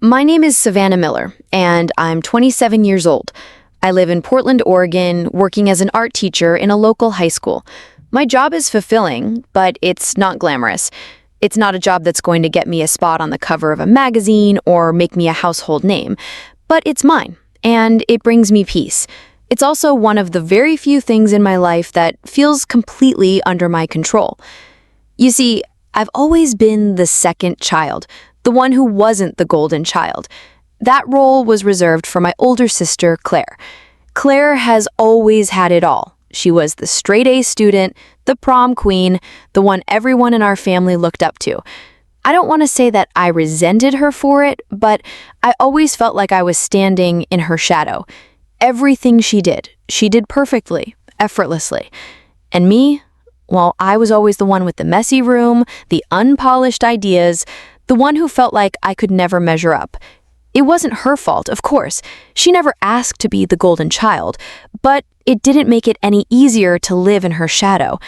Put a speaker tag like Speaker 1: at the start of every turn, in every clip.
Speaker 1: My name is Savannah Miller, and I'm 27 years old. I live in Portland, Oregon, working as an art teacher in a local high school. My job is fulfilling, but it's not glamorous. It's not a job that's going to get me a spot on the cover of a magazine or make me a household name, but it's mine, and it brings me peace. It's also one of the very few things in my life that feels completely under my control. You see, I've always been the second child, the one who wasn't the golden child. That role was reserved for my older sister, Claire. Claire has always had it all. She was the straight-A student, the prom queen, the one everyone in our family looked up to. I don't want to say that I resented her for it, but I always felt like I was standing in her shadow. Everything she did perfectly, effortlessly. And me, well, I was always the one with the messy room, the unpolished ideas, the one who felt like I could never measure up. It wasn't her fault, of course. She never asked to be the golden child, but it didn't make it any easier to live in her shadow.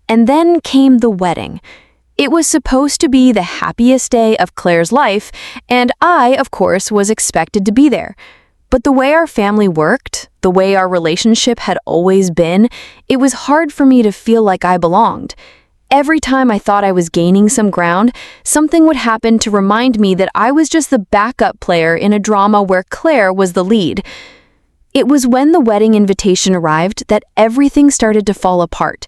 Speaker 1: And then came the wedding. It was supposed to be the happiest day of Claire's life, and I, of course, was expected to be there. But the way our family worked, the way our relationship had always been, it was hard for me to feel like I belonged. Every time I thought I was gaining some ground, something would happen to remind me that I was just the backup player in a drama where Claire was the lead. It was when the wedding invitation arrived that everything started to fall apart.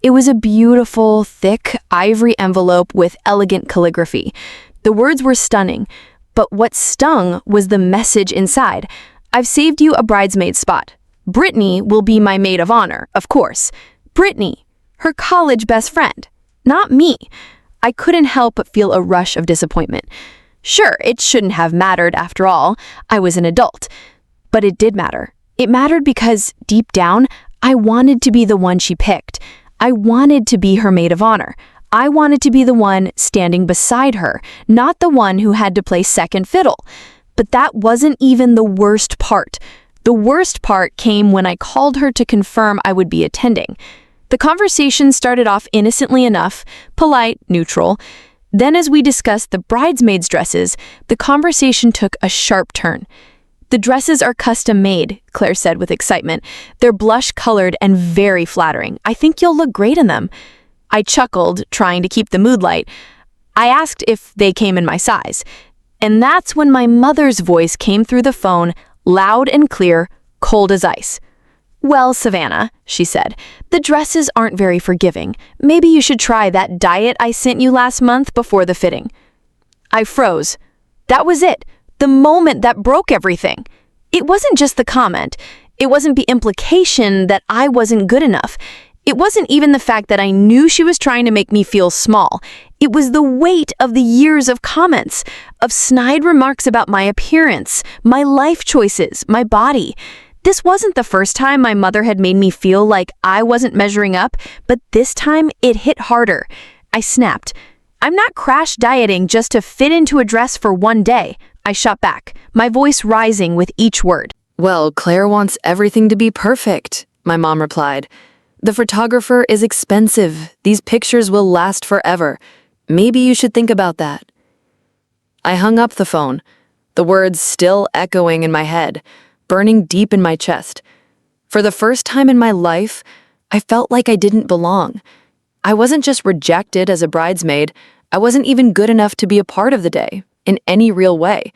Speaker 1: It was a beautiful, thick, ivory envelope with elegant calligraphy. The words were stunning, but what stung was the message inside. I've saved you a bridesmaid spot. Brittany will be my maid of honor, of course. Brittany, her college best friend, not me. I couldn't help but feel a rush of disappointment. Sure, it shouldn't have mattered after all. I was an adult. But it did matter. It mattered because, deep down, I wanted to be the one she picked. I wanted to be her maid of honor. I wanted to be the one standing beside her, not the one who had to play second fiddle. But that wasn't even the worst part. The worst part came when I called her to confirm I would be attending. The conversation started off innocently enough, polite, neutral. Then as we discussed the bridesmaids' dresses, the conversation took a sharp turn. "The dresses are custom made," Claire said with excitement. "They're blush-colored and very flattering. I think you'll look great in them." I chuckled, trying to keep the mood light. I asked if they came in my size. And that's when my mother's voice came through the phone, loud and clear, cold as ice. "Well, Savannah," she said, "the dresses aren't very forgiving. Maybe you should try that diet I sent you last month before the fitting." I froze. That was it. The moment that broke everything. It wasn't just the comment. It wasn't the implication that I wasn't good enough. It wasn't even the fact that I knew she was trying to make me feel small. It was the weight of the years of comments, of snide remarks about my appearance, my life choices, my body. This wasn't the first time my mother had made me feel like I wasn't measuring up, but this time it hit harder. I snapped. "I'm not crash dieting just to fit into a dress for one day," I shot back, my voice rising with each word.
Speaker 2: "Well, Claire wants everything to be perfect," my mom replied. "The photographer is expensive. These pictures will last forever. Maybe you should think about that." I hung up the phone, the words still echoing in my head, burning deep in my chest. For the first time in my life, I felt like I didn't belong. I wasn't just rejected as a bridesmaid. I wasn't even good enough to be a part of the day, in any real way.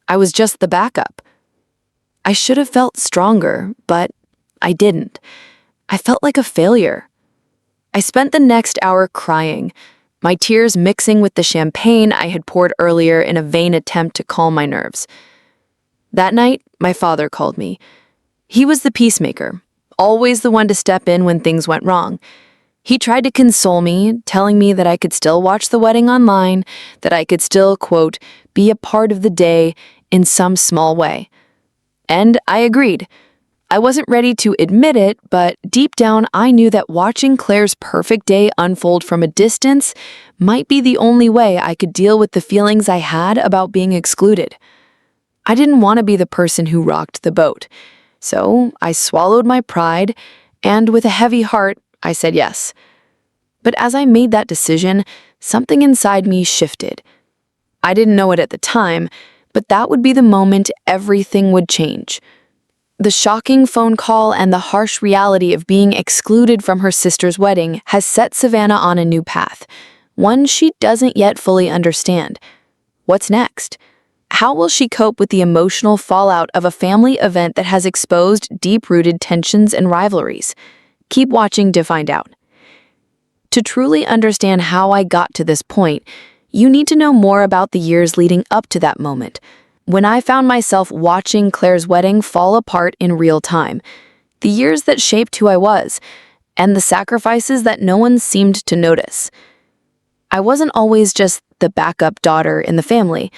Speaker 2: I was just the backup. I should have felt stronger, but I didn't. I felt like a failure. I spent the next hour crying, my tears mixing with the champagne I had poured earlier in a vain attempt to calm my nerves. That night, my father called me. He was the peacemaker, always the one to step in when things went wrong. He tried to console me, telling me that I could still watch the wedding online, that I could still, quote, be a part of the day in some small way. And I agreed. I wasn't ready to admit it, but deep down I knew that watching Claire's perfect day unfold from a distance might be the only way I could deal with the feelings I had about being excluded. I didn't want to be the person who rocked the boat. So I swallowed my pride, and with a heavy heart, I said yes. But as I made that decision, something inside me shifted. I didn't know it at the time, But that would be the moment everything would change. The shocking phone call and the harsh reality of being excluded from her sister's wedding has set Savannah on a new path, one she doesn't yet fully understand. What's next? How will she cope with the emotional fallout of a family event that has exposed deep-rooted tensions and rivalries? Keep watching to find out. To truly understand how I got to this point, you need to know more about the years leading up to that moment, when I found myself watching Claire's wedding fall apart in real time, the years that shaped who I was, and the sacrifices that no one seemed to notice. I wasn't always just the backup daughter in the family.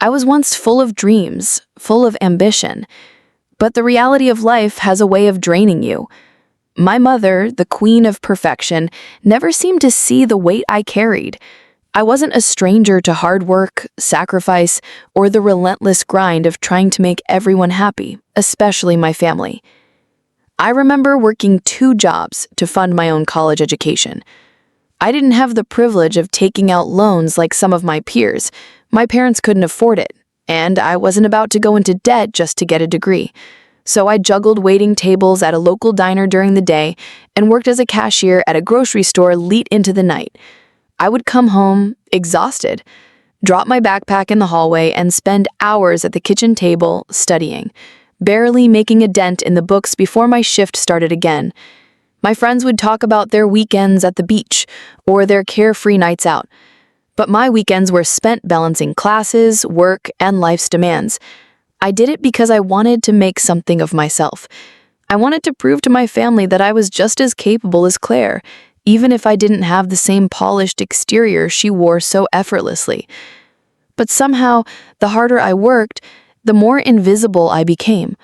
Speaker 2: I was once full of dreams, full of ambition. But the reality of life has a way of draining you. My mother, the queen of perfection, never seemed to see the weight I carried. I wasn't a stranger to hard work, sacrifice, or the relentless grind of trying to make everyone happy, especially my family. I remember working 2 jobs to fund my own college education. I didn't have the privilege of taking out loans like some of my peers. My parents couldn't afford it, and I wasn't about to go into debt just to get a degree. So I juggled waiting tables at a local diner during the day and worked as a cashier at a grocery store late into the night. I would come home, exhausted, drop my backpack in the hallway, and spend hours at the kitchen table studying, barely making a dent in the books before my shift started again. My friends would talk about their weekends at the beach or their carefree nights out. But my weekends were spent balancing classes, work, and life's demands. I did it because I wanted to make something of myself. I wanted to prove to my family that I was just as capable as Claire, even if I didn't have the same polished exterior she wore so effortlessly. But somehow, the harder I worked, the more invisible I became.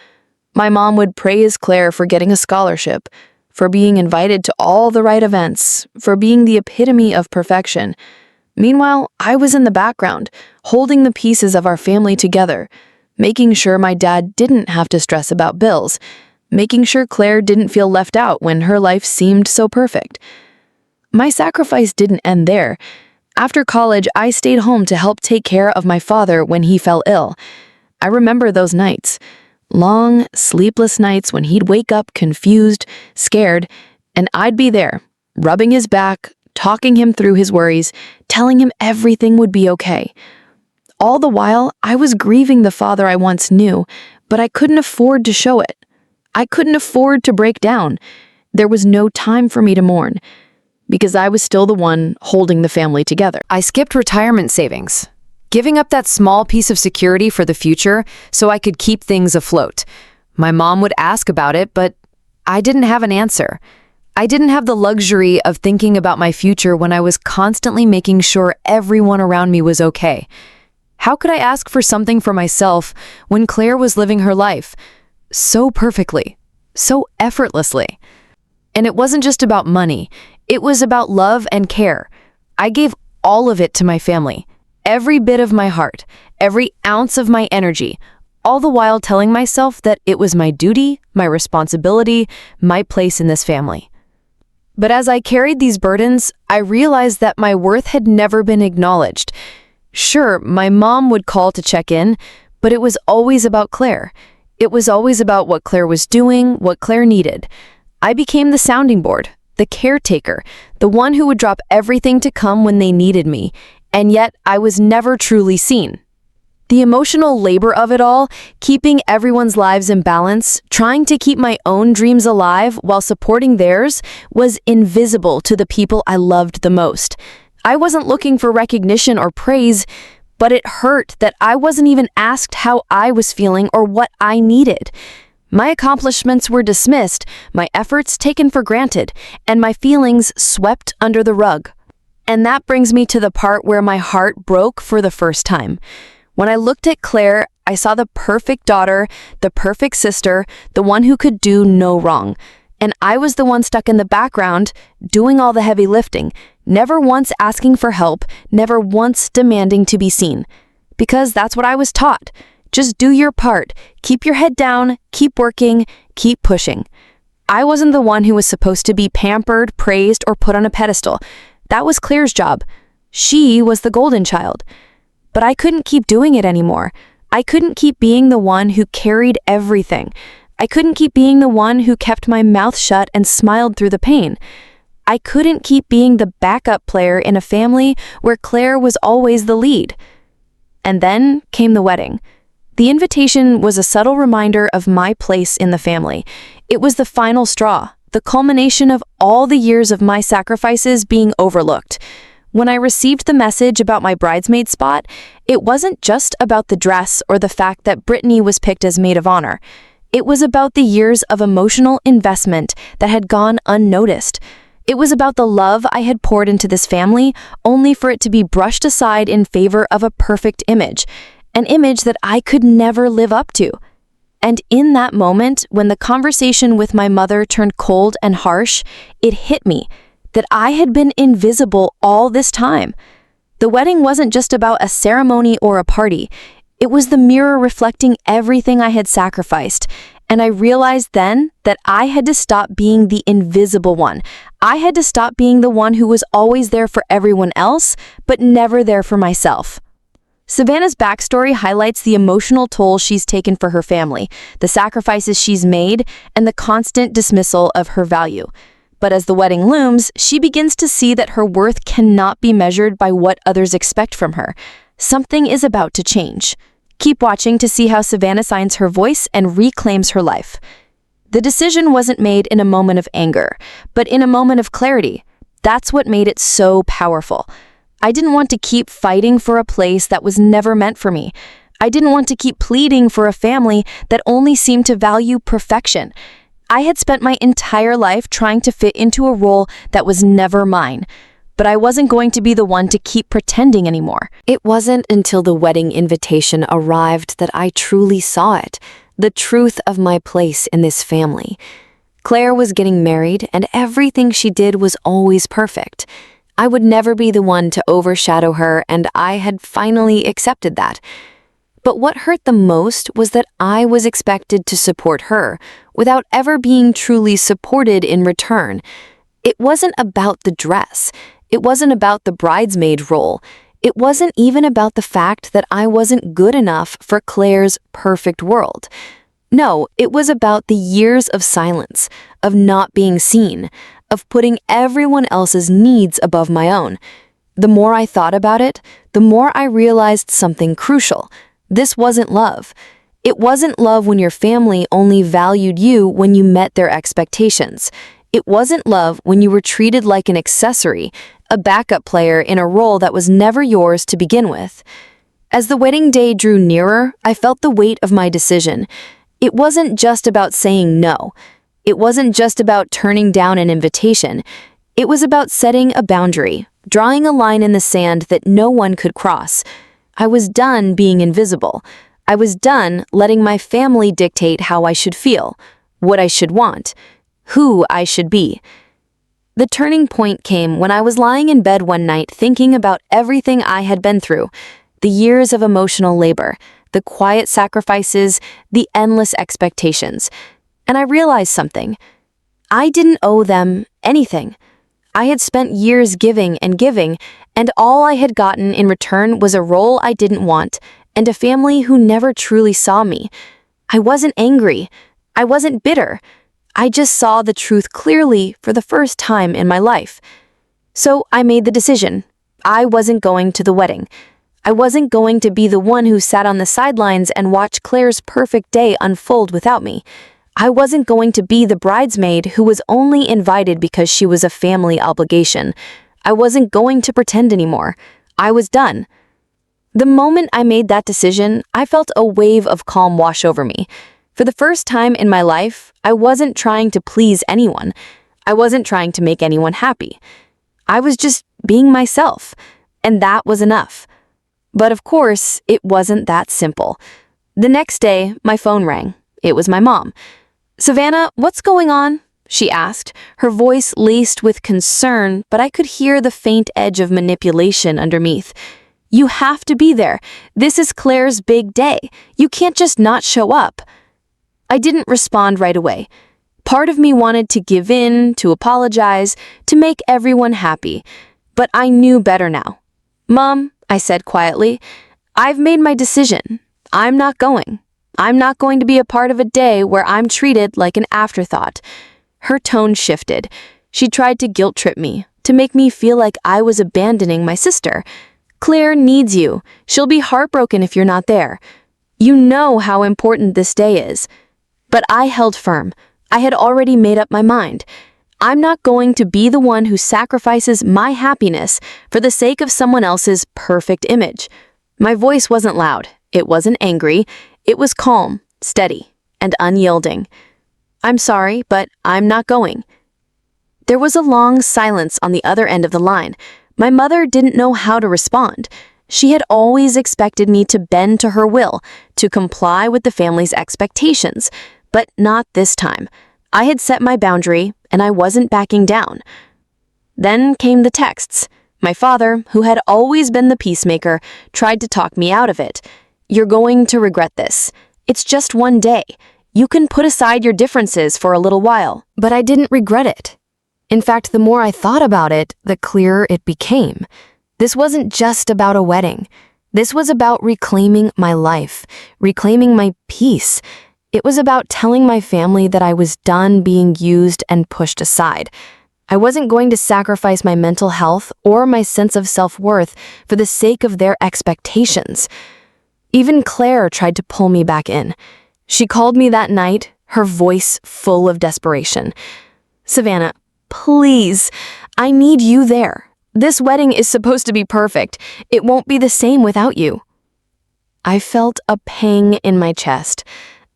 Speaker 2: My mom would praise Claire for getting a scholarship, for being invited to all the right events, for being the epitome of perfection. Meanwhile, I was in the background, holding the pieces of our family together, making sure my dad didn't have to stress about bills, making sure Claire didn't feel left out when her life seemed so perfect. My sacrifice didn't end there. After college, I stayed home to help take care of my father when he fell ill. I remember those nights. Long, sleepless nights when he'd wake up confused, scared, and I'd be there, rubbing his back, talking him through his worries, telling him everything would be okay. All the while, I was grieving the father I once knew, but I couldn't afford to show it. I couldn't afford to break down. There was no time for me to mourn, because I was still the one holding the family together.
Speaker 1: I skipped retirement savings, giving up that small piece of security for the future so I could keep things afloat. My mom would ask about it, but I didn't have an answer. I didn't have the luxury of thinking about my future when I was constantly making sure everyone around me was okay. How could I ask for something for myself when Claire was living her life so perfectly, so effortlessly? And it wasn't just about money. It was about love and care. I gave all of it to my family, every bit of my heart, every ounce of my energy, all the while telling myself that it was my duty, my responsibility, my place in this family. But as I carried these burdens, I realized that my worth had never been acknowledged. Sure, my mom would call to check in, but it was always about Claire. It was always about what Claire was doing, what Claire needed. I became the sounding board, the caretaker, the one who would drop everything to come when they needed me, and yet I was never truly seen. The emotional labor of it all, keeping everyone's lives in balance, trying to keep my own dreams alive while supporting theirs, was invisible to the people I loved the most. I wasn't looking for recognition or praise, but it hurt that I wasn't even asked how I was feeling or what I needed. My accomplishments were dismissed, my efforts taken for granted, and my feelings swept under the rug. And that brings me to the part where my heart broke for the first time. When I looked at Claire, I saw the perfect daughter, the perfect sister, the one who could do no wrong. And I was the one stuck in the background, doing all the heavy lifting, never once asking for help, never once demanding to be seen. Because that's what I was taught. Just do your part, keep your head down, keep working, keep pushing. I wasn't the one who was supposed to be pampered, praised, or put on a pedestal. That was Claire's job. She was the golden child. But I couldn't keep doing it anymore. I couldn't keep being the one who carried everything. I couldn't keep being the one who kept my mouth shut and smiled through the pain. I couldn't keep being the backup player in a family where Claire was always the lead. And then came the wedding. The invitation was a subtle reminder of my place in the family. It was the final straw, the culmination of all the years of my sacrifices being overlooked. When I received the message about my bridesmaid spot, it wasn't just about the dress or the fact that Brittany was picked as maid of honor. It was about the years of emotional investment that had gone unnoticed. It was about the love I had poured into this family, only for it to be brushed aside in favor of a perfect image, an image that I could never live up to. And in that moment, when the conversation with my mother turned cold and harsh, it hit me that I had been invisible all this time. The wedding wasn't just about a ceremony or a party. It was the mirror reflecting everything I had sacrificed. And I realized then that I had to stop being the invisible one. I had to stop being the one who was always there for everyone else, but never there for myself. Savannah's backstory highlights the emotional toll she's taken for her family, the sacrifices she's made, and the constant dismissal of her value. But as the wedding looms, she begins to see that her worth cannot be measured by what others expect from her. Something is about to change. Keep watching to see how Savannah finds her voice and reclaims her life. The decision wasn't made in a moment of anger, but in a moment of clarity. That's what made it so powerful. I didn't want to keep fighting for a place that was never meant for me. I didn't want to keep pleading for a family that only seemed to value perfection. I had spent my entire life trying to fit into a role that was never mine, but I wasn't going to be the one to keep pretending anymore.
Speaker 2: It wasn't until the wedding invitation arrived that I truly saw it, the truth of my place in this family. Claire was getting married, and everything she did was always perfect. I would never be the one to overshadow her, and I had finally accepted that. But what hurt the most was that I was expected to support her, without ever being truly supported in return. It wasn't about the dress. It wasn't about the bridesmaid role. It wasn't even about the fact that I wasn't good enough for Claire's perfect world. No, it was about the years of silence, of not being seen, of putting everyone else's needs above my own. The more I thought about it, the more I realized something crucial. This wasn't love. It wasn't love when your family only valued you when you met their expectations. It wasn't love when you were treated like an accessory, a backup player in a role that was never yours to begin with. As the wedding day drew nearer, I felt the weight of my decision. It wasn't just about saying no. It wasn't just about turning down an invitation. It was about setting a boundary, drawing a line in the sand that no one could cross. I was done being invisible. I was done letting my family dictate how I should feel, what I should want, who I should be. The turning point came when I was lying in bed one night thinking about everything I had been through, the years of emotional labor, the quiet sacrifices, the endless expectations. And I realized something. I didn't owe them anything. I had spent years giving, and all I had gotten in return was a role I didn't want and a family who never truly saw me. I wasn't angry. I wasn't bitter. I just saw the truth clearly for the first time in my life. So I made the decision. I wasn't going to the wedding. I wasn't going to be the one who sat on the sidelines and watched Claire's perfect day unfold without me. I wasn't going to be the bridesmaid who was only invited because she was a family obligation. I wasn't going to pretend anymore. I was done. The moment I made that decision, I felt a wave of calm wash over me. For the first time in my life, I wasn't trying to please anyone. I wasn't trying to make anyone happy. I was just being myself, and that was enough. But of course, it wasn't that simple. The next day, my phone rang. It was my mom. "Savannah, what's going on?" she asked, her voice laced with concern, but I could hear the faint edge of manipulation underneath. "You have to be there. This is Claire's big day. You can't just not show up." I didn't respond right away. Part of me wanted to give in, to apologize, to make everyone happy. But I knew better now. "Mom," I said quietly, "I've made my decision. I'm not going. I'm not going to be a part of a day where I'm treated like an afterthought. Her tone shifted. She tried to guilt trip me, to make me feel like I was abandoning my sister. Claire needs you. She'll be heartbroken if you're not there. You know how important this day is. But I held firm. I had already made up my mind. I'm not going to be the one who sacrifices my happiness for the sake of someone else's perfect image. My voice wasn't loud. It wasn't angry. It was calm, steady, and unyielding. I'm sorry, but I'm not going. There was a long silence on the other end of the line. My mother didn't know how to respond. She had always expected me to bend to her will, to comply with the family's expectations, but not this time. I had set my boundary, and I wasn't backing down. Then came the texts. My father, who had always been the peacemaker, tried to talk me out of it. You're going to regret this. It's just one day. You can put aside your differences for a little while. But I didn't regret it. In fact, the more I thought about it, the clearer it became. This wasn't just about a wedding. This was about reclaiming my life, reclaiming my peace. It was about telling my family that I was done being used and pushed aside. I wasn't going to sacrifice my mental health or my sense of self-worth for the sake of their expectations. Even Claire tried to pull me back in. She called me that night, her voice full of desperation. Savannah, please, I need you there. This wedding is supposed to be perfect. It won't be the same without you. I felt a pang in my chest.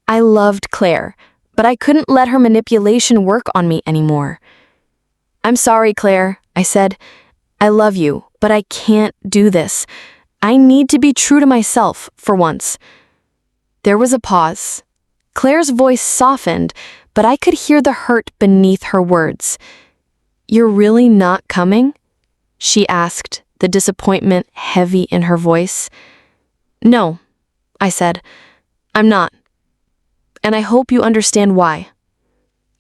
Speaker 2: I loved Claire, but I couldn't let her manipulation work on me anymore. I'm sorry, Claire, I said. I love you, but I can't do this. I need to be true to myself for once. There was a pause. Claire's voice softened, but I could hear the hurt beneath her words. You're really not coming? She asked, the disappointment heavy in her voice. No, I said. I'm not. And I hope you understand why.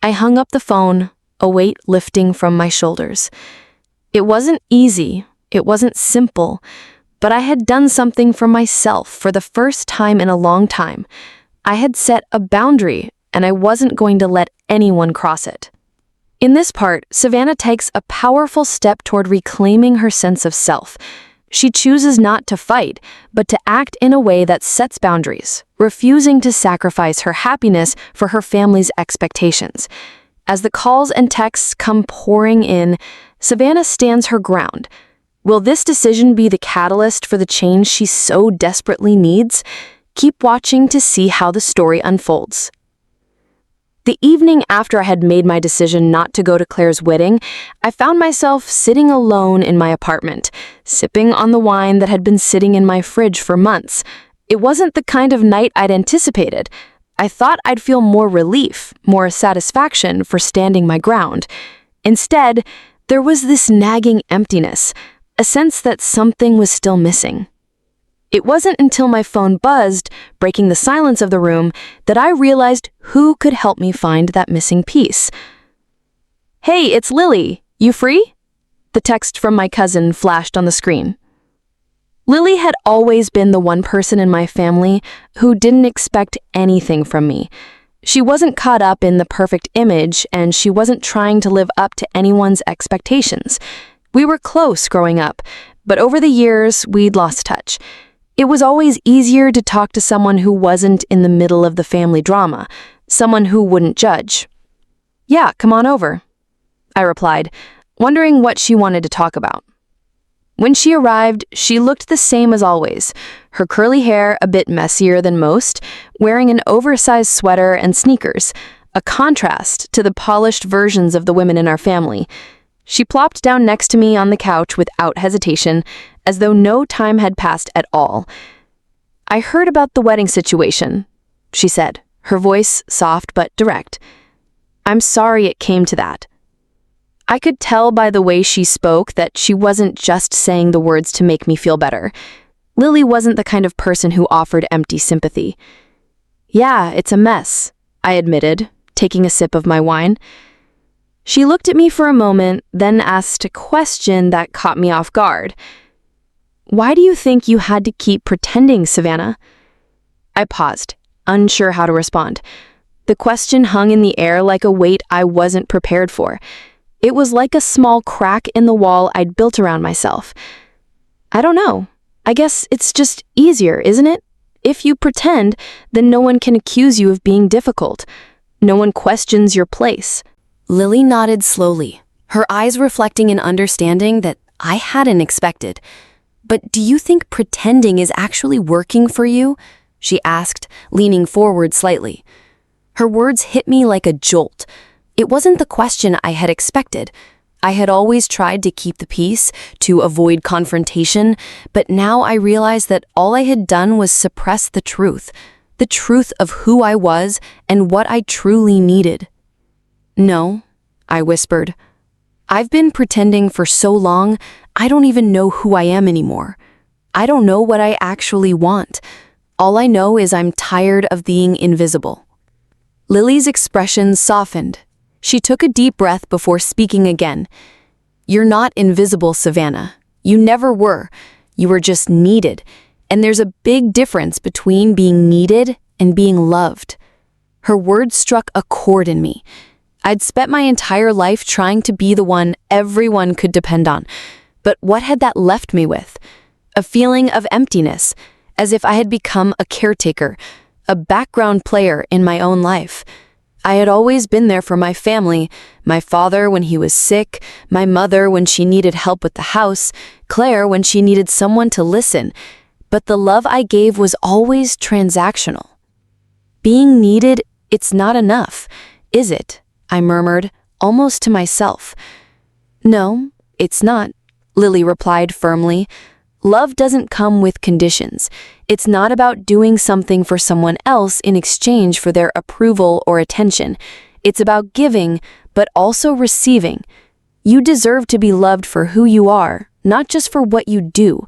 Speaker 2: I hung up the phone, a weight lifting from my shoulders. It wasn't easy, it wasn't simple, but I had done something for myself for the first time in a long time. I had set a boundary, and I wasn't going to let anyone cross it. In this part, Savannah takes a powerful step toward reclaiming her sense of self. She chooses not to fight, but to act in a way that sets boundaries, refusing to sacrifice her happiness for her family's expectations. As the calls and texts come pouring in, Savannah stands her ground. Will this decision be the catalyst for the change she so desperately needs? Keep watching to see how the story unfolds. The evening after I had made my decision not to go to Claire's wedding, I found myself sitting alone in my apartment, sipping on the wine that had been sitting in my fridge for months. It wasn't the kind of night I'd anticipated. I thought I'd feel more relief, more satisfaction for standing my ground. Instead, there was this nagging emptiness, a sense that something was still missing. It wasn't until my phone buzzed, breaking the silence of the room, that I realized who could help me find that missing piece. Hey, it's Lily. You free? The text from my cousin flashed on the screen. Lily had always been the one person in my family who didn't expect anything from me. She wasn't caught up in the perfect image, and she wasn't trying to live up to anyone's expectations. We were close growing up, but over the years, we'd lost touch. It was always easier to talk to someone who wasn't in the middle of the family drama, someone who wouldn't judge. Yeah, come on over, I replied, wondering what she wanted to talk about. When she arrived, she looked the same as always, her curly hair a bit messier than most, wearing an oversized sweater and sneakers, a contrast to the polished versions of the women in our family. She plopped down next to me on the couch without hesitation, as though no time had passed at all. I heard about the wedding situation, she said, her voice soft but direct. I'm sorry it came to that. I could tell by the way she spoke that she wasn't just saying the words to make me feel better. Lily wasn't the kind of person who offered empty sympathy. Yeah, it's a mess, I admitted, taking a sip of my wine. She looked at me for a moment, then asked a question that caught me off guard. Why do you think you had to keep pretending, Savannah?
Speaker 1: I paused, unsure how to respond. The question hung in the air like a weight I wasn't prepared for. It was like a small crack in the wall I'd built around myself. I don't know. I guess it's just easier, isn't it? If you pretend, then no one can accuse you of being difficult. No one questions your place.
Speaker 2: Lily nodded slowly, her eyes reflecting an understanding that I hadn't expected. But do you think pretending is actually working for you? She asked, leaning forward slightly. Her words hit me like a jolt. It wasn't the question I had expected. I had always tried to keep the peace, to avoid confrontation, but now I realized that all I had done was suppress the truth of who I was and what I truly needed. No, I whispered. I've been pretending for so long, I don't even know who I am anymore. I don't know what I actually want. All I know is I'm tired of being invisible. Lily's expression softened. She took a deep breath before speaking again. You're not invisible, Savannah. You never were. You were just needed. And there's a big difference between being needed and being loved. Her words struck a chord in me. I'd spent my entire life trying to be the one everyone could depend on. But what had that left me with? A feeling of emptiness, as if I had become a caretaker, a background player in my own life. I had always been there for my family, my father when he was sick, my mother when she needed help with the house, Claire when she needed someone to listen. But the love I gave was always transactional. Being needed, it's not enough, is it? I murmured, almost to myself. No, it's not, Lily replied firmly. Love doesn't come with conditions. It's not about doing something for someone else in exchange for their approval or attention. It's about giving, but also receiving. You deserve to be loved for who you are, not just for what you do.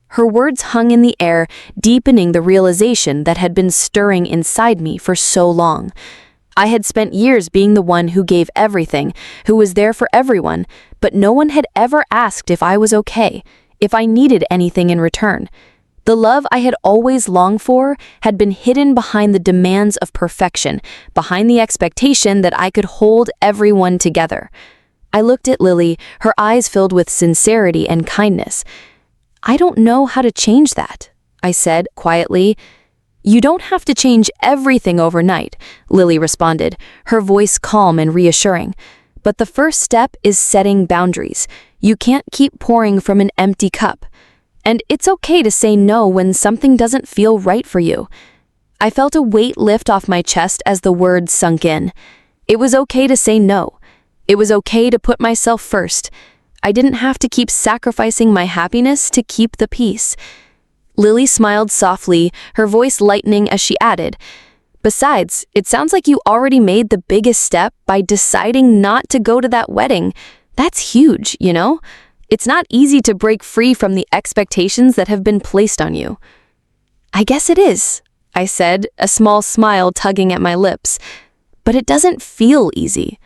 Speaker 2: Her words hung in the air, deepening the realization that had been stirring inside me for so long. I had spent years being the one who gave everything, who was there for everyone, but no one had ever asked if I was okay, if I needed anything in return. The love I had always longed for had been hidden behind the demands of perfection, behind the expectation that I could hold everyone together. I looked at Lily, her eyes filled with sincerity and kindness. I don't know how to change that, I said quietly. You don't have to change everything overnight, Lily responded, her voice calm and reassuring. But the first step is setting boundaries. You can't keep pouring from an empty cup. And it's okay to say no when something doesn't feel right for you. I felt a weight lift off my chest as the words sunk in. It was okay to say no. It was okay to put myself first. I didn't have to keep sacrificing my happiness to keep the peace. Lily smiled softly, her voice lightening as she added, Besides, it sounds like you already made the biggest step by deciding not to go to that wedding. That's huge, you know? It's not easy to break free from the expectations that have been placed on you. I guess it is, I said, a small smile tugging at my lips. But it doesn't feel easy.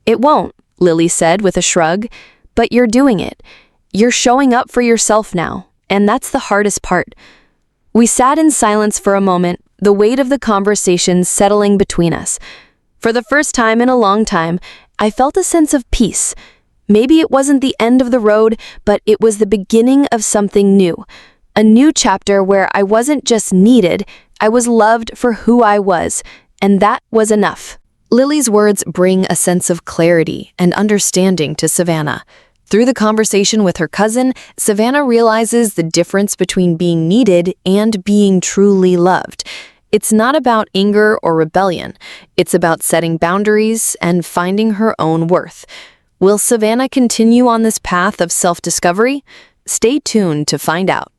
Speaker 2: It won't, Lily said with a shrug, but you're doing it. You're showing up for yourself now, and that's the hardest part. We sat in silence for a moment, the weight of the conversation settling between us. For the first time in a long time, I felt a sense of peace. Maybe it wasn't the end of the road, but it was the beginning of something new. A new chapter where I wasn't just needed, I was loved for who I was, and that was enough. Lily's words bring a sense of clarity and understanding to Savannah. Through the conversation with her cousin, Savannah realizes the difference between being needed and being truly loved. It's not about anger or rebellion. It's about setting boundaries and finding her own worth. Will Savannah continue on this path of self-discovery? Stay tuned to find out.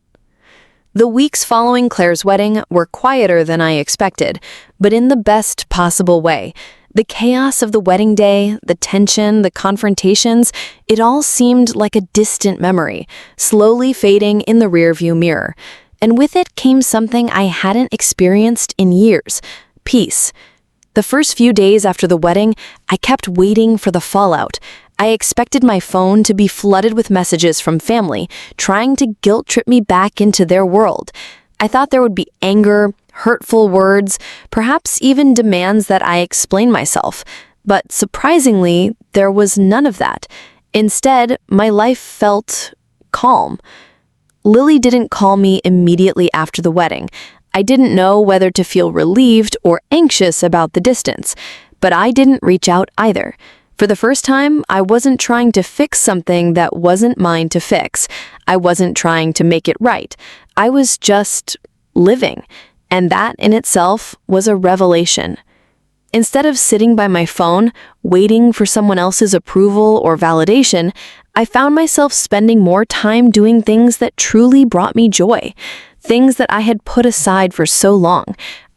Speaker 2: The weeks following Claire's wedding were quieter than I expected, but in the best possible way. The chaos of the wedding day, the tension, the confrontations, it all seemed like a distant memory, slowly fading in the rearview mirror. And with it came something I hadn't experienced in years: peace. The first few days after the wedding, I kept waiting for the fallout. I expected my phone to be flooded with messages from family, trying to guilt-trip me back into their world.
Speaker 1: I thought there would be anger, hurtful words, perhaps even demands that I explain myself. But surprisingly, there was none of that. Instead, my life felt calm. Lily didn't call me immediately after the wedding. I didn't know whether to feel relieved or anxious about the distance, but I didn't reach out either. For the first time, I wasn't trying to fix something that wasn't mine to fix. I wasn't trying to make it right. I was just living, and that in itself was a revelation. Instead of sitting by my phone, waiting for someone else's approval or validation, I found myself spending more time doing things that truly brought me joy, things that I had put aside for so long.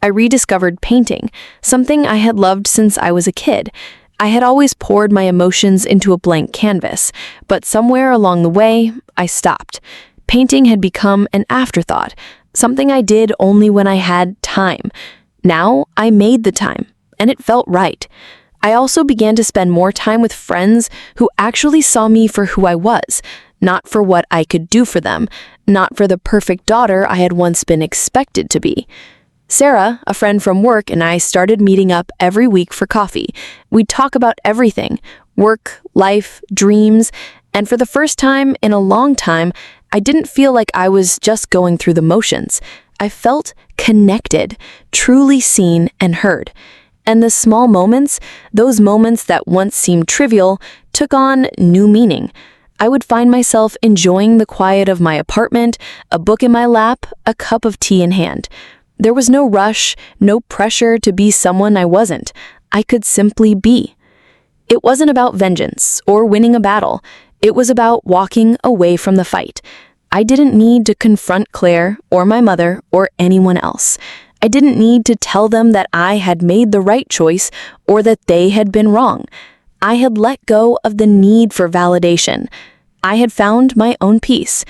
Speaker 1: I rediscovered painting, something I had loved since I was a kid. I had always poured my emotions into a blank canvas, but somewhere along the way, I stopped. Painting had become an afterthought, something I did only when I had time. Now, I made the time, and it felt right. I also began to spend more time with friends who actually saw me for who I was, not for what I could do for them, not for the perfect daughter I had once been expected to be. Sarah, a friend from work, and I started meeting up every week for coffee. We'd talk about everything: work, life, dreams, and for the first time in a long time, I didn't feel like I was just going through the motions. I felt connected, truly seen and heard. And the small moments, those moments that once seemed trivial, took on new meaning. I would find myself enjoying the quiet of my apartment, a book in my lap, a cup of tea in hand. There was no rush, no pressure to be someone I wasn't. I could simply be. It wasn't about vengeance or winning a battle. It was about walking away from the fight. I didn't need to confront Claire or my mother or anyone else. I didn't need to tell them that I had made the right choice or that they had been wrong. I had let go of the need for validation. I had found my own peace.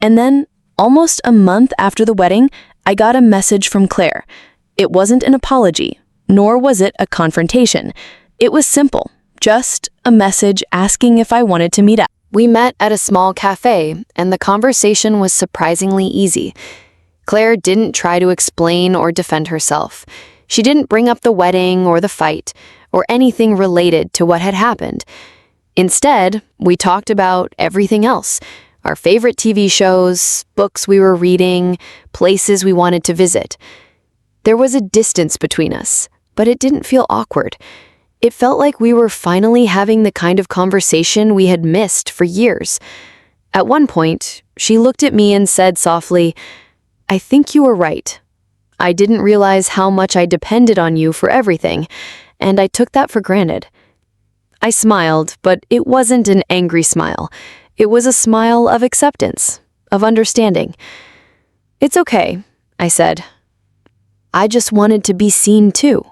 Speaker 1: And then, almost a month after the wedding, I got a message from Claire. It wasn't an apology, nor was it a confrontation. It was simple, just a message asking if I wanted to meet up. We met at a small cafe, and the conversation was surprisingly easy. Claire didn't try to explain or defend herself. She didn't bring up the wedding or the fight, or anything related to what had happened. Instead, we talked about everything else: our favorite TV shows, books we were reading, places we wanted to visit. There was a distance between us, but it didn't feel awkward. It felt like we were finally having the kind of conversation we had missed for years. At one point, she looked at me and said softly, "I think you were right. I didn't realize how much I depended on you for everything, and I took that for granted." I smiled, but it wasn't an angry smile. It was a smile of acceptance, of understanding. "It's okay," I said. "I just wanted to be seen too."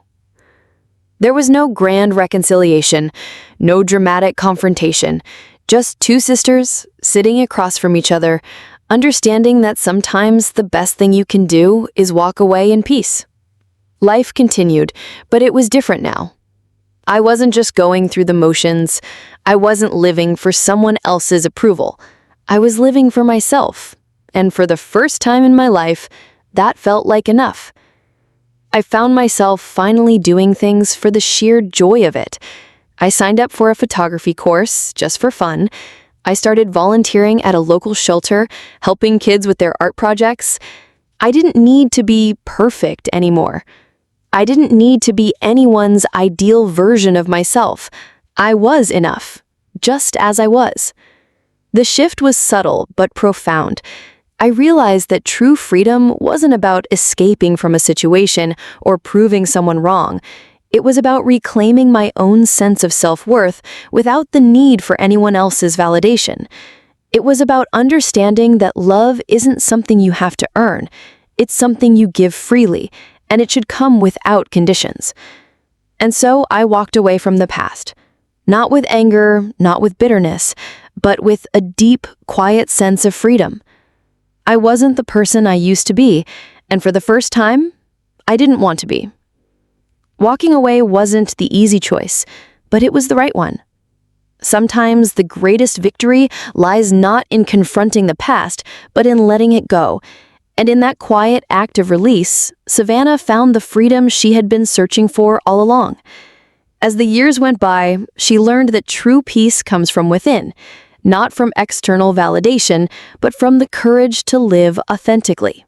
Speaker 1: There was no grand reconciliation, no dramatic confrontation, just two sisters sitting across from each other, understanding that sometimes the best thing you can do is walk away in peace. Life continued, but it was different now. I wasn't just going through the motions. I wasn't living for someone else's approval. I was living for myself, and for the first time in my life, that felt like enough. I found myself finally doing things for the sheer joy of it. I signed up for a photography course just for fun. I started volunteering at a local shelter, helping kids with their art projects. I didn't need to be perfect anymore. I didn't need to be anyone's ideal version of myself. I was enough, just as I was. The shift was subtle but profound. I realized that true freedom wasn't about escaping from a situation or proving someone wrong. It was about reclaiming my own sense of self-worth without the need for anyone else's validation. It was about understanding that love isn't something you have to earn. It's something you give freely, and it should come without conditions. And so I walked away from the past. Not with anger, not with bitterness, but with a deep, quiet sense of freedom. I wasn't the person I used to be, and for the first time, I didn't want to be. Walking away wasn't the easy choice, but it was the right one. Sometimes the greatest victory lies not in confronting the past, but in letting it go. And in that quiet act of release, Savannah found the freedom she had been searching for all along. As the years went by, she learned that true peace comes from within, not from external validation, but from the courage to live authentically.